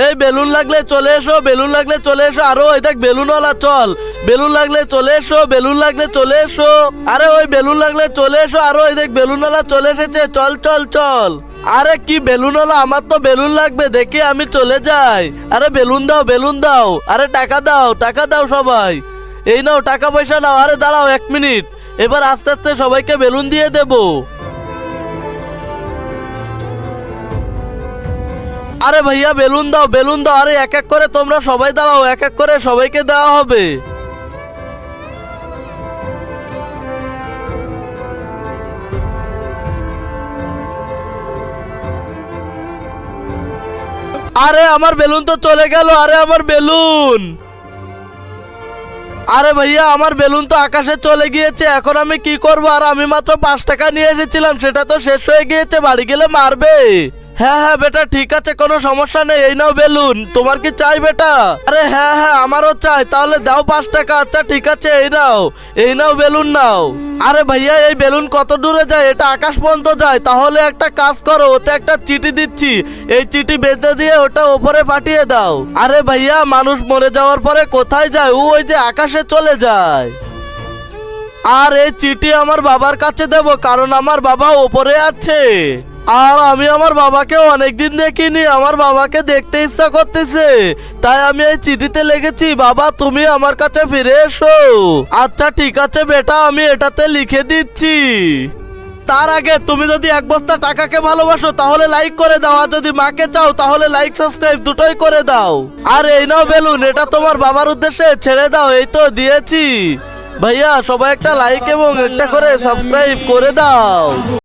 এই বেলুন লাগলে চলে এসো, বেলুন লাগলে চলে এসো। আরো ওই দেখ বেলুনওয়ালা, চল। বেলুন লাগলে চলে এসো, বেলুন লাগলে চলে এসো। আরে ওই বেলুন লাগলে চলে এসো। আরো ওই দেখ বেলুনওয়ালা চলে এসেছে, চল চল চল। আরে কি বেলুনওয়ালা, আমার তো বেলুন লাগবে, দেখি আমি চলে যাই। আরে বেলুন দাও, বেলুন দাও। আরে টাকা দাও, টাকা দাও সবাই। এই নাও টাকা পয়সা নাও। আরে দাঁড়াও 1 মিনিট, এবার আস্তে আস্তে সবাইকে বেলুন দিয়ে দেবো। আরে ভাইয়া বেলুন দাও, বেলুন দাও। আরে এক এক করে তোমরা সবাই দাঁড়াও, এক এক করে সবাইকে দেওয়া হবে। আরে আমার বেলুন তো চলে গেল। আরে আমার বেলুন, আরে ভাইয়া আমার বেলুন তো আকাশে চলে গিয়েছে, এখন আমি কি করবো? আর আমি মাত্র 5 টাকা নিয়ে এসেছিলাম, সেটা তো শেষ হয়ে গিয়েছে, বাড়ি গেলে মারবে। হ্যাঁ হ্যাঁ বেটা, ঠিক আছে, কোনো সমস্যা নেই। এই নাও বেলুন, তোমার কি চাই বেটা? আরে হ্যাঁ হ্যাঁ আমারও চাই। তাহলে দাও 5 টাকা। আচ্ছা ঠিক আছে, এই নাও, এই নাও বেলুন নাও। আরে ভাইয়া এই বেলুন কত দূরে যায়? এটা আকাশ পর্যন্ত যায়। তাহলে একটা কাজ করো, ওতে একটা চিঠি দিচ্ছি, এই চিঠি বেঁধে দিয়ে ওটা ওপরে পাঠিয়ে দাও। আরে ভাইয়া মানুষ মরে যাওয়ার পরে কোথায় যায়? ওই যে আকাশে চলে যায়। আর এই চিঠি আমার বাবার কাছে দেব, কারণ আমার বাবা ওপরে আছে। আর আমি আমার বাবাকে অনেকদিন দেখিনি, আমার বাবাকে দেখতে ইচ্ছা করতেছে, তাই আমি এই চিঠিতে লিখেছি, বাবা তুমি আমার কাছে ফিরে এসো। আচ্ছা ঠিক আছে বেটা, আমি এটাতে লিখে দিচ্ছি। তার আগে তুমি যদি 1 বস্তা টাকাকে ভালোবাসো তাহলে লাইক করে দাও, আর যদি মাকে চাও তাহলে লাইক সাবস্ক্রাইব দুটোই করে দাও। আর এই নাও বেলুন, এটা তোমার বাবার উদ্দেশ্যে ছেড়ে দাও। এই তো দিয়েছি। ভাইয়া সবাই একটা লাইক এবং একটা করে সাবস্ক্রাইব করে দাও।